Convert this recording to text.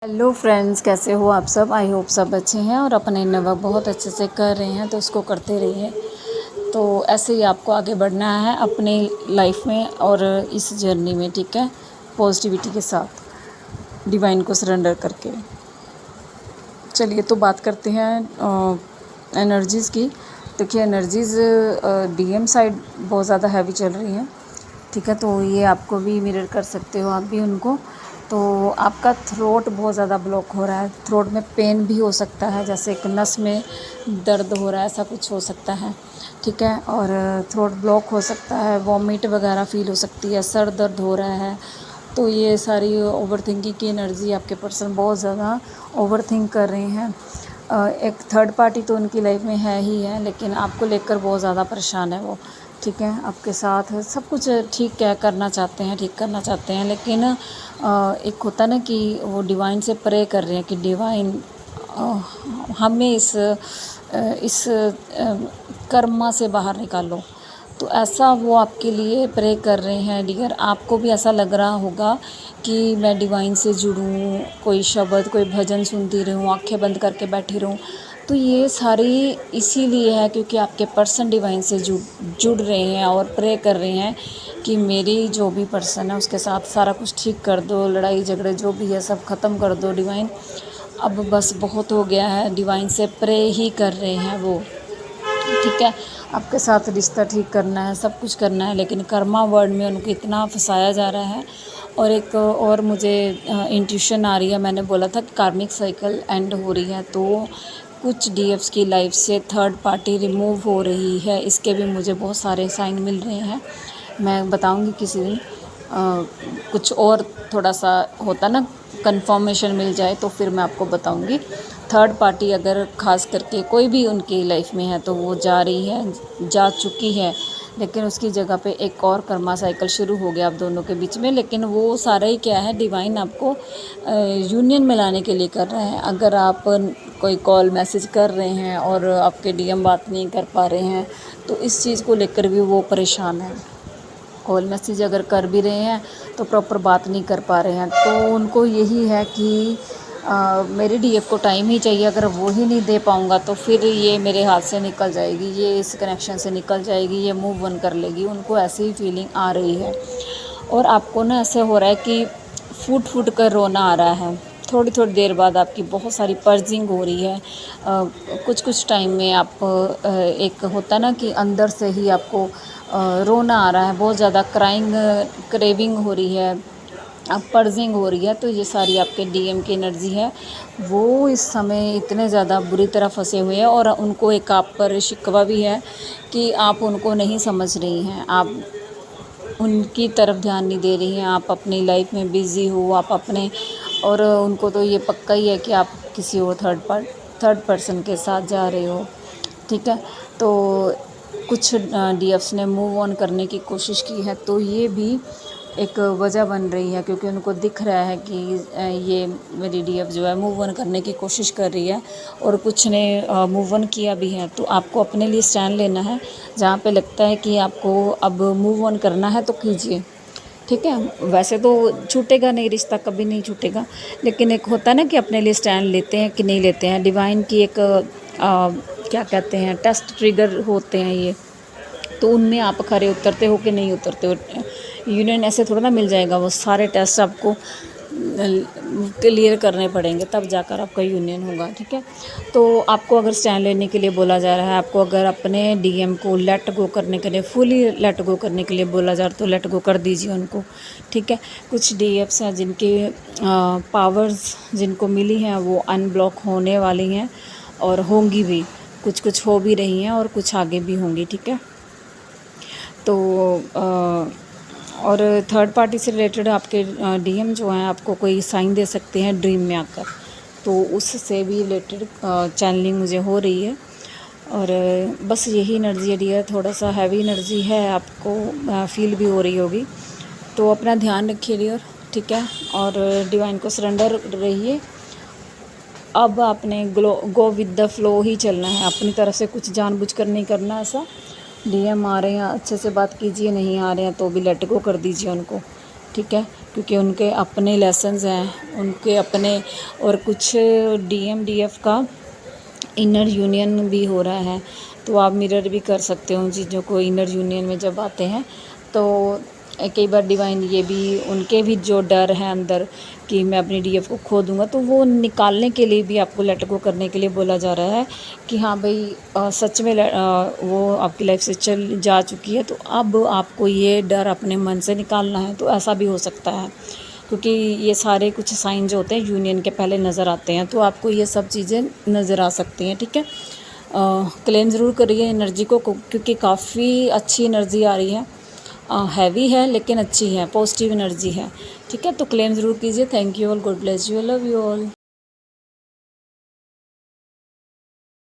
Hello friends, कैसे हो आप सब। आई होप सब अच्छे हैं और अपने वर्क बहुत अच्छे से कर रहे हैं, तो उसको करते रहिए। तो ऐसे ही आपको आगे बढ़ना है अपनी लाइफ में और इस जर्नी में, ठीक है, पॉजिटिविटी के साथ, डिवाइन को सरेंडर करके। चलिए तो बात करते हैं एनर्जीज़ की। देखिए एनर्जीज़ डीएम साइड बहुत ज़्यादा हैवी चल रही हैं, ठीक है। तो ये आपको भी मिरर कर सकते हो आप भी उनको। तो आपका थ्रोट बहुत ज़्यादा ब्लॉक हो रहा है, थ्रोट में पेन भी हो सकता है, जैसे एक नस में दर्द हो रहा है, ऐसा कुछ हो सकता है, ठीक है। और थ्रोट ब्लॉक हो सकता है, वॉमिट वगैरह फील हो सकती है, सर दर्द हो रहा है। तो ये सारी ओवर थिंकिंग की एनर्जी, आपके पर्सन बहुत ज़्यादा ओवर थिंक कर रहे हैं। एक थर्ड पार्टी तो उनकी लाइफ में है ही है, लेकिन आपको लेकर बहुत ज़्यादा परेशान है वो, ठीक है। आपके साथ सब कुछ ठीक करना चाहते हैं, ठीक करना चाहते हैं, लेकिन एक होता ना कि वो डिवाइन से प्रे कर रहे हैं कि डिवाइन हमें इस कर्मा से बाहर निकालो। तो ऐसा वो आपके लिए प्रे कर रहे हैं डियर। आपको भी ऐसा लग रहा होगा कि मैं डिवाइन से जुड़ूँ, कोई शब्द, कोई भजन सुनती रहूँ, आंखें बंद करके बैठी रहूँ। तो ये सारी इसीलिए है क्योंकि आपके पर्सन डिवाइन से जुड़ रहे हैं और प्रे कर रहे हैं कि मेरी जो भी पर्सन है उसके साथ सारा कुछ ठीक कर दो, लड़ाई झगड़े जो भी है सब ख़त्म कर दो डिवाइन, अब बस बहुत हो गया है। डिवाइन से प्रे ही कर रहे हैं वो, ठीक है। आपके साथ रिश्ता ठीक करना है, सब कुछ करना है, लेकिन कर्मा वर्ड में उनको इतना फंसाया जा रहा है। और एक और मुझे इंट्यूशन आ रही है, मैंने बोला था कि कार्मिक साइकिल एंड हो रही है, तो कुछ डीएफ्स की लाइफ से थर्ड पार्टी रिमूव हो रही है, इसके भी मुझे बहुत सारे साइन मिल रहे हैं। मैं बताऊंगी किसी दिन। कुछ और थोड़ा सा होता ना, कंफर्मेशन मिल जाए तो फिर मैं आपको बताऊंगी। थर्ड पार्टी अगर ख़ास करके कोई भी उनकी लाइफ में है तो वो जा रही है, जा चुकी है, लेकिन उसकी जगह पे एक और कर्मा साइकिल शुरू हो गया आप दोनों के बीच में। लेकिन वो सारा ही क्या है, डिवाइन आपको यूनियन में लाने के लिए कर रहे हैं। अगर आप कोई कॉल मैसेज कर रहे हैं और आपके डीएम बात नहीं कर पा रहे हैं, तो इस चीज़ को लेकर भी वो परेशान है। कॉल मैसेज अगर कर भी रहे हैं तो प्रॉपर बात नहीं कर पा रहे हैं, तो उनको यही है कि मेरे डीएफ को टाइम ही चाहिए। अगर वो ही नहीं दे पाऊँगा तो फिर ये मेरे हाथ से निकल जाएगी, ये इस कनेक्शन से निकल जाएगी, ये मूव ऑन कर लेगी। उनको ऐसी ही फीलिंग आ रही है। और आपको ना ऐसे हो रहा है कि फूट फूट कर रोना आ रहा है। थोड़ी थोड़ी देर बाद आपकी बहुत सारी पर्जिंग हो रही है। कुछ कुछ टाइम में आप एक होता ना कि अंदर से ही आपको रोना आ रहा है, बहुत ज़्यादा क्राइंग क्रेविंग हो रही है, अब पर्जिंग हो रही है। तो ये सारी आपके डीएम की एनर्जी है। वो इस समय इतने ज़्यादा बुरी तरह फंसे हुए हैं और उनको एक आप पर शिकवा भी है कि आप उनको नहीं समझ रही हैं, आप उनकी तरफ ध्यान नहीं दे रही हैं, आप अपनी लाइफ में बिज़ी हो, आप अपने, और उनको तो ये पक्का ही है कि आप किसी और थर्ड पर्सन के साथ जा रहे हो, ठीक है। तो कुछ डीएफ्स ने मूव ऑन करने की कोशिश की है, तो ये भी एक वजह बन रही है, क्योंकि उनको दिख रहा है कि ये मेरी डीएफ जो है मूव ऑन करने की कोशिश कर रही है, और कुछ ने मूव ऑन किया भी है। तो आपको अपने लिए स्टैंड लेना है, जहाँ पे लगता है कि आपको अब मूव ऑन करना है तो कीजिए, ठीक है। वैसे तो छूटेगा नहीं रिश्ता, कभी नहीं छूटेगा, लेकिन एक होता है ना कि अपने लिए स्टैंड लेते हैं कि नहीं लेते हैं। डिवाइन की एक क्या कहते हैं, टेस्ट ट्रिगर होते हैं ये, तो उनमें आप खरे उतरते हो कि नहीं उतरते हो। यूनियन ऐसे थोड़ा ना मिल जाएगा, वो सारे टेस्ट आपको क्लियर करने पड़ेंगे, तब जाकर आपका यूनियन होगा, ठीक है। तो आपको अगर स्टैंड लेने के लिए बोला जा रहा है, आपको अगर अपने डीएम को लेट गो करने के लिए, फुली लेट गो करने के लिए बोला जा रहा है, तो लेट गो कर दीजिए उनको, ठीक है। कुछ डीएफ्स हैं जिनके पावर्स जिनको मिली हैं वो अनब्लॉक होने वाली हैं और होंगी भी, कुछ कुछ हो भी रही हैं और कुछ आगे भी होंगी, ठीक है। तो और थर्ड पार्टी से रिलेटेड आपके डीएम जो हैं आपको कोई साइन दे सकते हैं ड्रीम में आकर, तो उससे भी रिलेटेड चैनलिंग मुझे हो रही है। और बस यही एनर्जी है डियर, थोड़ा सा हैवी एनर्जी है, आपको फील भी हो रही होगी। तो अपना ध्यान रखिए डियर, ठीक है, और डिवाइन को सरेंडर रहिए। अब आपने गो विद द फ्लो ही चलना है, अपनी तरफ से कुछ जानबूझकर नहीं करना ऐसा। डीएम आ रहे हैं अच्छे से बात कीजिए, नहीं आ रहे हैं तो भी लेट गो कर दीजिए उनको, ठीक है। क्योंकि उनके अपने लेसन्स हैं, उनके अपने, और कुछ DMDF का इनर यूनियन भी हो रहा है। तो आप मिरर भी कर सकते हो उन चीज़ों को, इनर यूनियन में जब आते हैं तो कई बार डिवाइन ये भी, उनके भी जो डर है अंदर कि मैं अपनी DF को खो दूँगा, तो वो निकालने के लिए भी आपको लेट गो करने के लिए बोला जा रहा है कि हाँ भाई सच में वो आपकी लाइफ से चल जा चुकी है, तो अब आपको ये डर अपने मन से निकालना है। तो ऐसा भी हो सकता है, क्योंकि ये सारे कुछ साइन जो होते हैं यूनियन के पहले नज़र आते हैं, तो आपको ये सब चीज़ें नज़र आ सकती हैं। ठीक है, क्लेम ज़रूर करिए एनर्जी को, क्योंकि काफ़ी अच्छी एनर्जी आ रही है, हैवी है लेकिन अच्छी है, पॉजिटिव एनर्जी है। ठीक है, तो क्लेम ज़रूर कीजिए। Thank you all, God bless you, love you all.